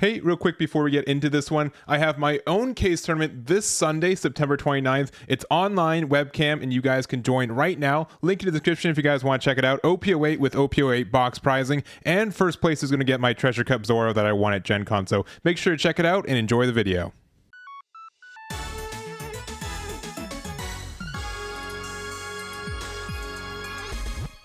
Hey, real quick before we get into this one, I have my own case tournament this Sunday, September 29th. It's online webcam, and you guys can join right now. Link in the description if you guys want to check it out. OP08 with OP08 box prizing, and first place is going to get my Treasure Cup Zoro that I won at Gen Con. So make sure to check it out and enjoy the video.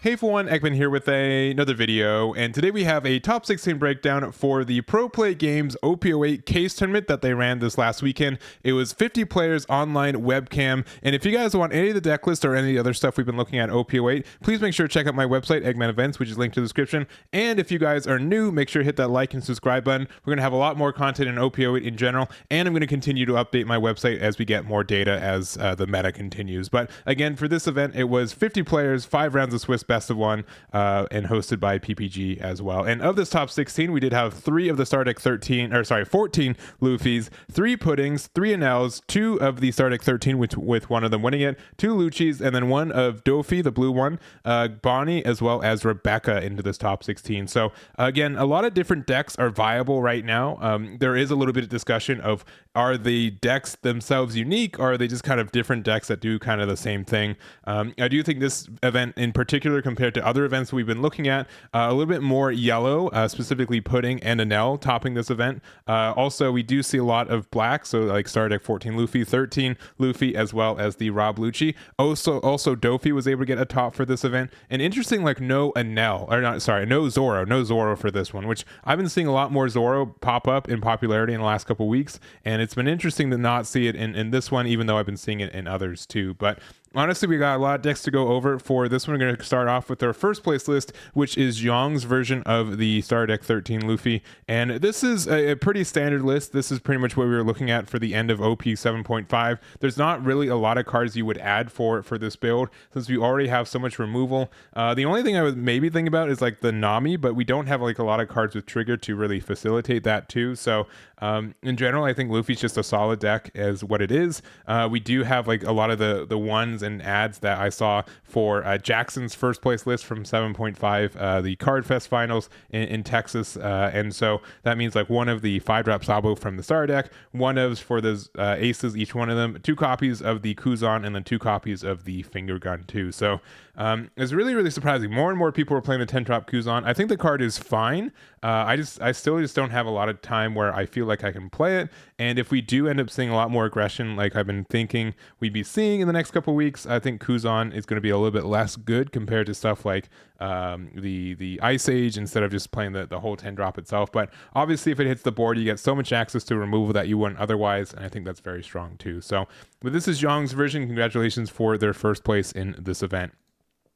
Hey everyone, Eggman here with another video, and today we have a top 16 breakdown for the Pro PlayGames OP08 case tournament that they ran this last weekend. It was 50 players online webcam, and if you guys want any of the deck list or any other stuff we've been looking at OP08, please make sure to check out my website, Eggman Events, which is linked in the description. And if you guys are new, make sure to hit that like and subscribe button. We're going to have a lot more content in OP08 in general, and I'm going to continue to update my website as we get more data as the meta continues. But again, for this event, it was 50 players, 5 rounds of Swiss best of one, and hosted by PPG as well. And of this top 16, we did have 3 of the Star Deck 14 Luffys, 3 Puddings, 3 Enels, 2 of the Star Deck 13 with one of them winning it, 2 Luccis, and then 1 of Dofi, the blue one, Bonney, as well as Rebecca into this top 16. So again, a lot of different decks are viable right now. There is a little bit of discussion of, are the decks themselves unique, or are they just kind of different decks that do kind of the same thing? I do think this event in particular, compared to other events we've been looking at, a little bit more yellow, specifically Pudding and Enel topping this event. Also, we do see a lot of black, so like Star Deck 14 Luffy, 13 Luffy, as well as the Rob Lucci. Also Dofi was able to get a top for this event. And interesting, like no Zoro for this one, which I've been seeing a lot more Zoro pop up in popularity in the last couple weeks, and it's been interesting to not see it in this one, even though I've been seeing it in others too. But honestly, we got a lot of decks to go over for this one. We're going to start off with our first place list, which is Yong's version of the Star Deck 13 Luffy. And this is a pretty standard list. This is pretty much what we were looking at for the end of OP 7.5. There's not really a lot of cards you would add for this build, since we already have so much removal. The only thing I would maybe think about is like the Nami, but we don't have like a lot of cards with trigger to really facilitate that too. So in general, I think Luffy's just a solid deck as what it is. We do have like a lot of the ones and ads that I saw for Jackson's first place list from 7.5, the Card Fest finals in Texas, and so that means like one of the 5-drop Sabo from the Star Deck, one of for the aces, each one of them, 2 copies of the Kuzan, and then 2 copies of the Finger Gun too. So it's really surprising. More and more people are playing the 10-drop Kuzan. I think the card is fine. I still don't have a lot of time where I feel like I can play it, and if we do end up seeing a lot more aggression like I've been thinking we'd be seeing in the next couple weeks, I think Kuzan is going to be a little bit less good compared to stuff like the Ice Age, instead of just playing the whole 10-drop itself. But obviously if it hits the board, you get so much access to removal that you wouldn't otherwise, and I think that's very strong too. So, but this is Yong's version. Congratulations for their first place in this event.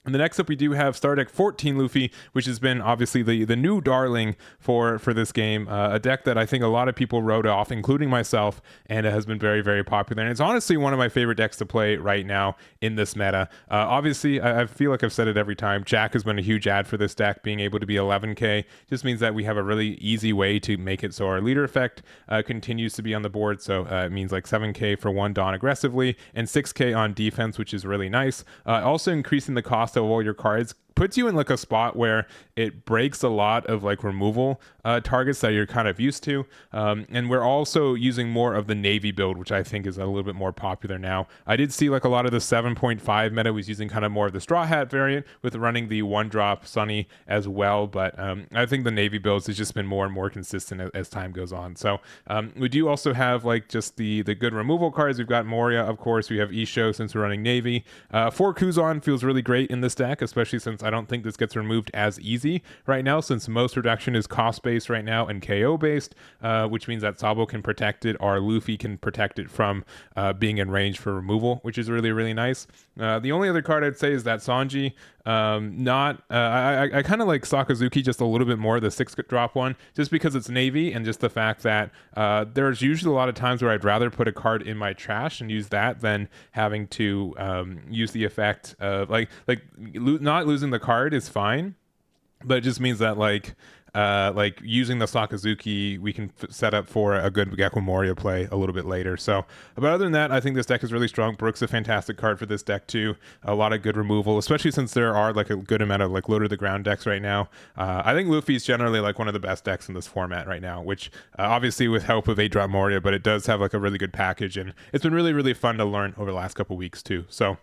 And the next up, we do have Star Deck 14 Luffy, which has been obviously the new darling for this game, a deck that I think a lot of people wrote off, including myself, and it has been very popular. And it's honestly one of my favorite decks to play right now in this meta. Obviously, I feel like I've said it every time, Jack has been a huge ad for this deck. Being able to be 11k just means that we have a really easy way to make it so our leader effect continues to be on the board. So it means like 7k for 1 Dawn aggressively and 6k on defense, which is really nice. Also increasing the cost of all your cards puts you in like a spot where it breaks a lot of like removal targets that you're kind of used to, and we're also using more of the Navy build, which I think is a little bit more popular now. I did see like a lot of the 7.5 meta was using kind of more of the Straw Hat variant with running the 1-drop Sunny as well, but I think the Navy builds has just been more and more consistent as time goes on. So we do also have like just the good removal cards. We've got Moria, of course. We have Isho since we're running Navy. 4 Kuzan feels really great in this deck, especially since I don't think this gets removed as easy right now, since most reduction is cost based right now and KO based, which means that Sabo can protect it, or Luffy can protect it from being in range for removal, which is really nice. The only other card I'd say is that Sanji. I kind of like Sakazuki just a little bit more, the 6-drop one, just because it's Navy, and just the fact that there's usually a lot of times where I'd rather put a card in my trash and use that than having to use the effect of not losing the card is fine, but it just means that like like using the Sakazuki, we can set up for a good Gecko Moria play a little bit later. So, but other than that, I think this deck is really strong. Brook's a fantastic card for this deck too. A lot of good removal, especially since there are like a good amount of like low to the ground decks right now. I think Luffy's generally like one of the best decks in this format right now, which obviously with help of 8-drop Moria, but it does have like a really good package, and it's been really, really fun to learn over the last couple weeks too. So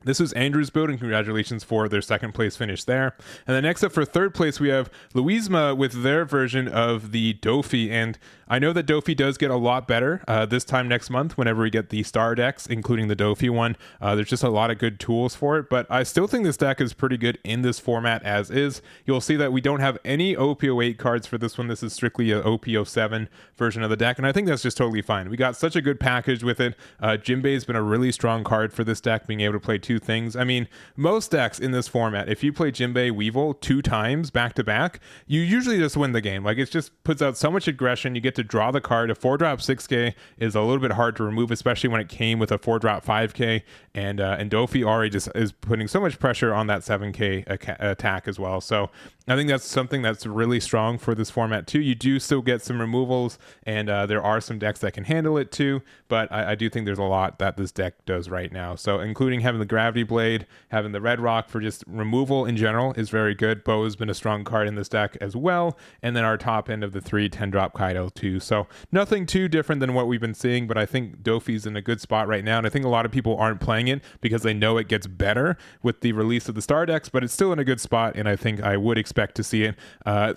this is Andrew's build, and congratulations for their second place finish there. And then next up for third place, we have Luisma with their version of the Dofi. And I know that Dofi does get a lot better this time next month whenever we get the star decks, including the Dofi one. There's just a lot of good tools for it, but I still think this deck is pretty good in this format as is. You'll see that we don't have any OP08 cards for this one. This is strictly a OP07 version of the deck, and I think that's just totally fine. We got such a good package with it. Jinbei's been a really strong card for this deck, being able to play two things. I mean, most decks in this format, if you play Jinbei Weevil 2 times back to back, you usually just win the game. Like, it just puts out so much aggression. You get to draw the card. A 4-drop 6k is a little bit hard to remove, especially when it came with a 4-drop 5k, and Dofi already just is putting so much pressure on that 7k attack as well. So I think that's something that's really strong for this format too. You do still get some removals, and there are some decks that can handle it too, but I do think there's a lot that this deck does right now. So including having the Gravity Blade, having the Red Rock for just removal in general is very good. Bo has been a strong card in this deck as well, and then our top end of the 10-drop Kaido too. So nothing too different than what we've been seeing, but I think Dofi's in a good spot right now, and I think a lot of people aren't playing it because they know it gets better with the release of the star decks, but it's still in a good spot, and I think I would expect to see it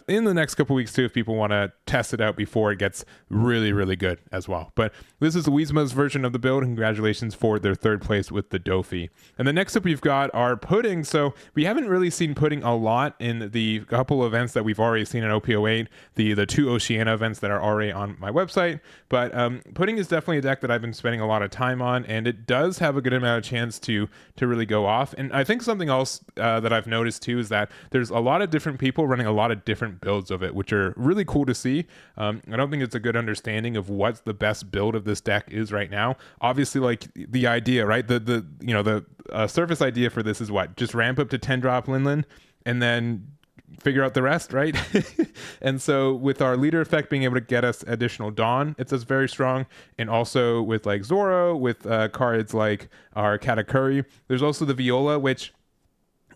in the next couple weeks too if people want to test it out before it gets really, really good as well. But this is Luisma's version of the build. Congratulations for their third place with the Dofi. And then next up we've got our Pudding. So we haven't really seen Pudding a lot in the couple events that we've already seen in OP08, the 2 Oceania events that are already on my website. But Pudding is definitely a deck that I've been spending a lot of time on, and it does have a good amount of chance to really go off. And I think something else that I've noticed too is that there's a lot of different people running a lot of different builds of it, which are really cool to see. I don't think it's a good understanding of what the best build of this deck is right now. Obviously, like the idea, right? The surface idea for this is what? Just ramp up to 10-drop Linlin and then figure out the rest, right? And so with our leader effect being able to get us additional Dawn, it's just very strong. And also with like Zoro, with cards like our Katakuri, there's also the Viola, which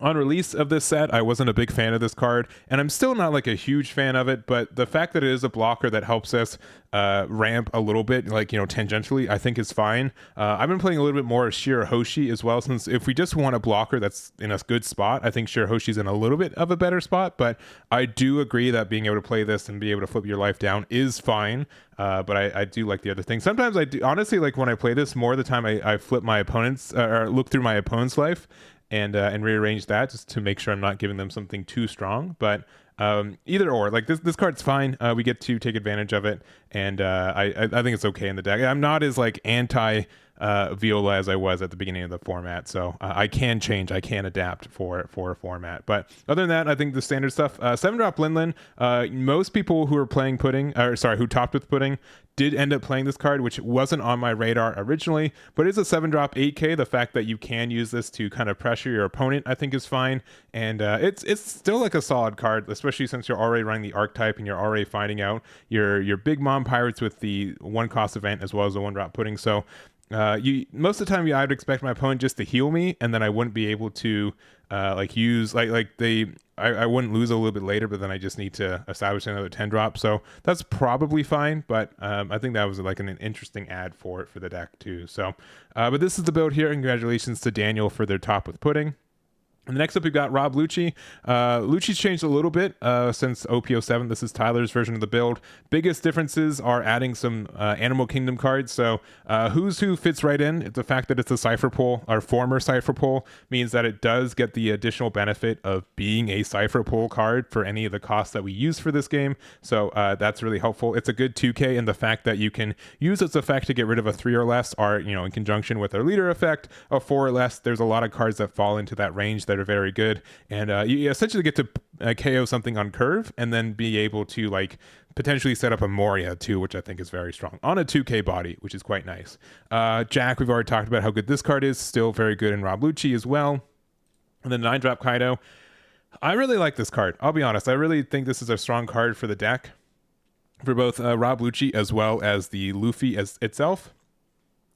on release of this set, I wasn't a big fan of this card, and I'm still not like a huge fan of it, but the fact that it is a blocker that helps us ramp a little bit, like, tangentially, I think is fine. I've been playing a little bit more Shirahoshi as well, since if we just want a blocker that's in a good spot, I think Shirahoshi's in a little bit of a better spot, but I do agree that being able to play this and be able to flip your life down is fine. But I do like the other thing. Sometimes I do, honestly, like when I play this, more of the time I flip my opponent's, or look through my opponent's life, and rearrange that just to make sure I'm not giving them something too strong. But either or, like this card's fine. We get to take advantage of it, and I think it's okay in the deck. I'm not as like anti Viola as I was at the beginning of the format, so I can change, I can adapt for a format. But other than that, I think the standard stuff. 7-drop Linlin. Most people who are playing Pudding, or sorry, who topped with Pudding, did end up playing this card, which wasn't on my radar originally, but it's a 7-drop 8k. The fact that you can use this to kind of pressure your opponent, I think, is fine, and it's still like a solid card, especially since you're already running the archetype and you're already finding out your big mom pirates with the 1-cost event as well as the 1-drop Pudding. So most of the time, I'd expect my opponent just to heal me, and then I wouldn't be able to use I wouldn't lose a little bit later, but then I just need to establish another 10-drop. So that's probably fine, but I think that was like an interesting add for the deck too. So, but this is the build here. Congratulations to Daniel for their top with Pudding. And next up, we've got Rob Lucci. Lucci's changed a little bit since OP07. This is Tyler's version of the build. Biggest differences are adding some Animal Kingdom cards. So Who's Who fits right in. It's the fact that it's a Cypher Pull. Our former Cypher Pull means that it does get the additional benefit of being a Cypher Pull card for any of the costs that we use for this game. So that's really helpful. It's a good 2k, and the fact that you can use its effect to get rid of a 3 or less are, in conjunction with our leader effect, a 4 or less. There's a lot of cards that fall into that range that are very good, and you essentially get to KO something on curve and then be able to like potentially set up a Moria too, which I think is very strong on a 2k body, which is quite nice. Jack, we've already talked about how good this card is, still very good in Rob Lucci as well. And then 9-drop Kaido. I really like this card. I'll be honest. I really think this is a strong card for the deck for both Rob Lucci as well as the Luffy as itself.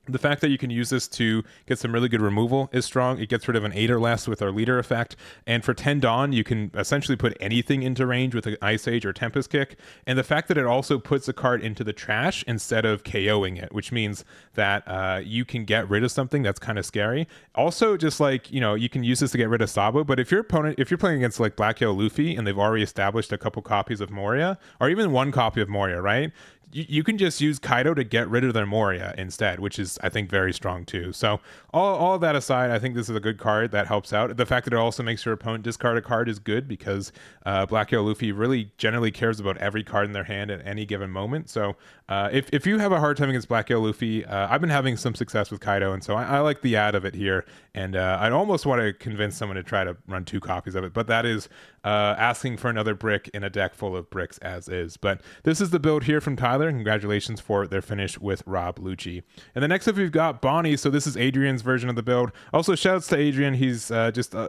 The fact that you can use this to get some really good removal is strong. It gets rid of an 8 or less with our leader effect. And for 10 Dawn, you can essentially put anything into range with an Ice Age or Tempest Kick. And the fact that it also puts a card into the trash instead of KOing it, which means that you can get rid of something that's kind of scary. Also, just like, you can use this to get rid of Sabo. But if you're playing against like Black Yellow Luffy and they've already established a couple copies of Moria, or even one copy of Moria, right? You can just use Kaido to get rid of their Moria instead, which is, I think, very strong too. So all of that aside, I think this is a good card that helps out. The fact that it also makes your opponent discard a card is good because Black Yellow Luffy really generally cares about every card in their hand at any given moment. So if you have a hard time against Black Yellow Luffy, I've been having some success with Kaido, and so I like the ad of it here. And I'd almost want to convince someone to try to run 2 copies of it, but that is asking for another brick in a deck full of bricks as is. But this is the build here from Tyler. Congratulations for their finish with Rob Lucci. And the next up we've got Bonney. So this is Adrian's version of the build. Also shouts to Adrian. He's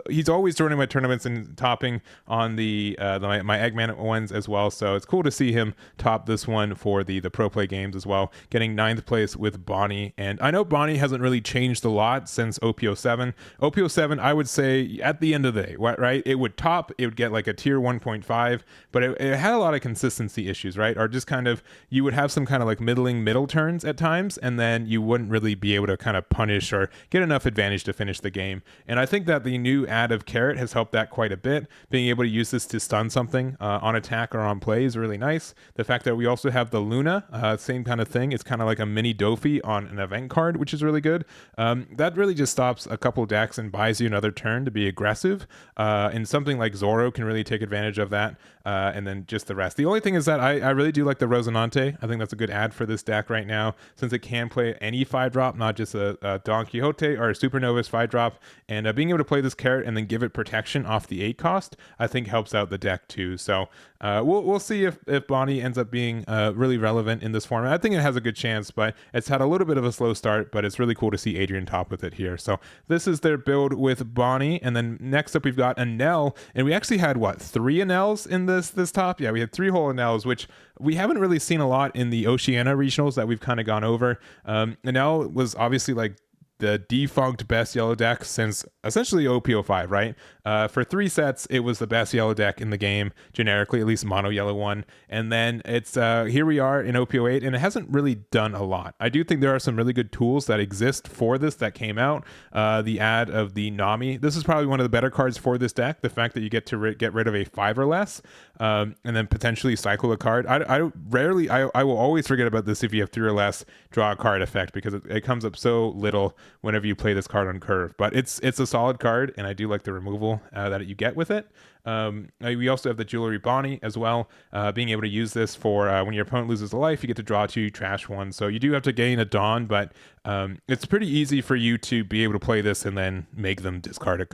he's always joining my tournaments and topping on my Eggman ones as well. So it's cool to see him top this one for the Pro Play games as well, getting 9th place with Bonney. And I know Bonney hasn't really changed a lot since OP07. OP07, I would say at the end of the day, right? It would top, it would get like a tier 1.5, but it had a lot of consistency issues, right? Or just kind of, you would have some kind of like middle turns at times, and then you wouldn't really be able to kind of punish or get enough advantage to finish the game. And I think that the new ad of Carrot has helped that quite a bit. Being able to use this to stun something on attack or on play is really nice. The fact that we also have the Luna, same kind of thing. It's kind of like a mini Dofi on an event card, which is really good. That really just stops a couple decks and buys you another turn to be aggressive. And something like Zoro can really take advantage of that. And then just the rest. The only thing is that I really do like the Rosinante. I think that's a good ad for this deck right now, since it can play any 5-drop, not just a Donquixote or a Supernova's 5-drop. And being able to play this Carrot and then give it protection off the 8 cost, I think helps out the deck too. So we'll see if Bonney ends up being really relevant in this format. I think it has a good chance, but it's had a little bit of a slow start, but it's really cool to see Adrian top with it here. So this is their build with Bonney. And then next up we've got Enel, and we actually had 3 Enels in this top. Yeah, we had 3 whole Enels, which we haven't really seen a lot in the Oceania regionals that we've kind of gone over. Enel was obviously like the defunct best yellow deck since essentially OP05, right? For 3 sets, it was the best yellow deck in the game, generically, at least mono yellow one. And then it's here we are in OP08, and it hasn't really done a lot. I do think there are some really good tools that exist for this that came out. The ad of the Nami. This is probably one of the better cards for this deck. The fact that you get to get rid of a 5 or less, and then potentially cycle a card. I will always forget about this if you have 3 or less draw a card effect, because it comes up so little whenever you play this card on curve. But it's a solid card, and I do like the removal that you get with it. We also have the Jewelry Bonney as well, being able to use this for when your opponent loses a life, you get to draw 2, trash 1. So you do have to gain a Dawn, but it's pretty easy for you to be able to play this and then make them discard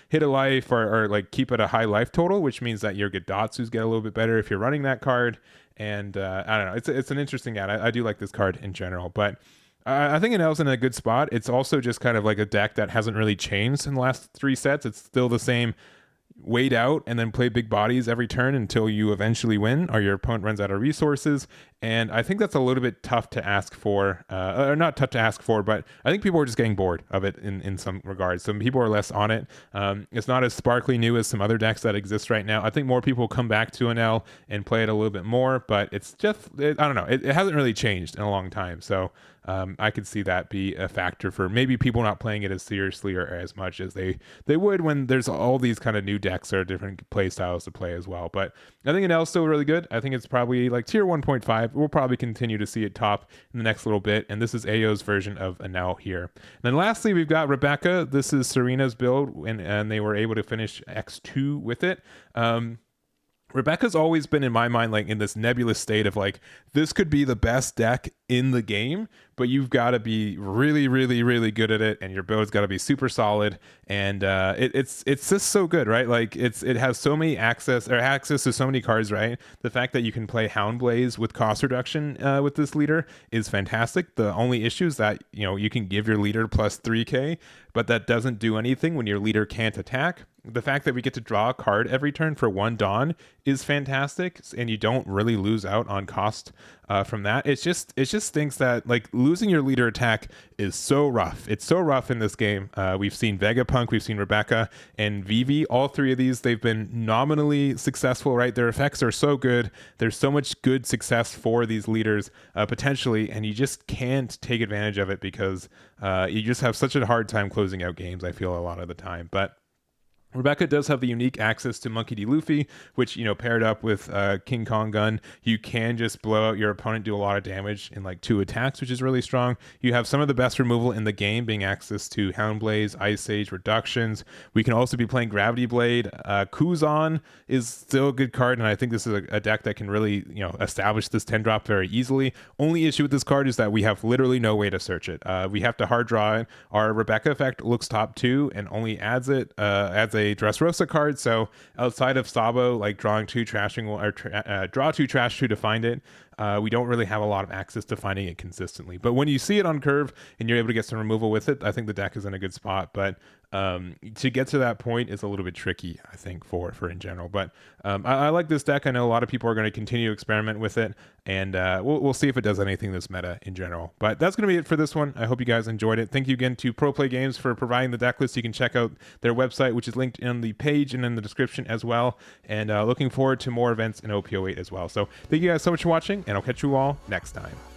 hit a life or like keep it a high life total, which means that your Gadatsus get a little bit better if you're running that card. And I don't know, it's an interesting ad. I do like this card in general, but I think Enel's in a good spot. It's also just kind of like a deck that hasn't really changed in the last 3 sets. It's still the same: wait out and then play big bodies every turn until you eventually win or your opponent runs out of resources. And I think that's a little bit tough to ask for, or not tough to ask for, but I think people are just getting bored of it in some regards. Some people are less on it. It's not as sparkly new as some other decks that exist right now. I think more people come back to Enel and play it a little bit more, but it's just, I don't know. It hasn't really changed in a long time. So I could see that be a factor for maybe people not playing it as seriously or as much as they would when there's all these kind of new decks or different play styles to play as well. But I think Enel's still really good. I think it's probably like tier 1.5. We'll probably continue to see it top in the next little bit. And this is Ayo's version of Enel here. And then lastly, we've got Rebecca. This is Serena's build, and they were able to finish X2 with it. Rebecca's always been in my mind like in this nebulous state of like, this could be the best deck in the game, but you've got to be really, really, really good at it, and your build's got to be super solid. And it's just so good, right? Like it has so many access to so many cards, right? The fact that you can play Houndblaze with cost reduction with this leader is fantastic. The only issue is that you can give your leader plus 3k, but that doesn't do anything when your leader can't attack. the fact that we get to draw a card every turn for 1 Dawn is fantastic, and you don't really lose out on cost from that. It just thinks that like losing your leader attack is so rough. It's so rough in this game. We've seen Vegapunk, we've seen Rebecca and Vivi. All three of these, they've been nominally successful, right? Their effects are so good. There's so much good success for these leaders potentially, and you just can't take advantage of it because you just have such a hard time closing out games, I feel, a lot of the time. But Rebecca does have the unique access to Monkey.D.Luffy, which, you know, paired up with King Kong gun, you can just blow out your opponent, do a lot of damage in like 2 attacks, which is really strong. You have some of the best removal in the game, being access to Houndblaze, Ice Age, reductions. We can also be playing Gravity Blade. Kuzan is still a good card, and I think this is a deck that can really, you know, establish this 10-drop very easily. Only issue with this card is that we have literally no way to search it. We have to hard draw it. Our Rebecca effect looks top 2 and only adds a Dressrosa card, so outside of Sabo, like drawing 2 trashing or draw 2 trash 2 to find it, we don't really have a lot of access to finding it consistently. But when you see it on curve and you're able to get some removal with it, I think the deck is in a good spot. But to get to that point is a little bit tricky, I think, for in general. But I like this deck. I know a lot of people are going to continue to experiment with it, and we'll see if it does anything this meta in general. But that's going to be it for this one. I hope you guys enjoyed it. Thank you again to Pro PlayGames for providing the deck list. You can check out their website, which is linked in the page and in the description as well. And looking forward to more events in OP08 as well. So thank you guys so much for watching, and I'll catch you all next time.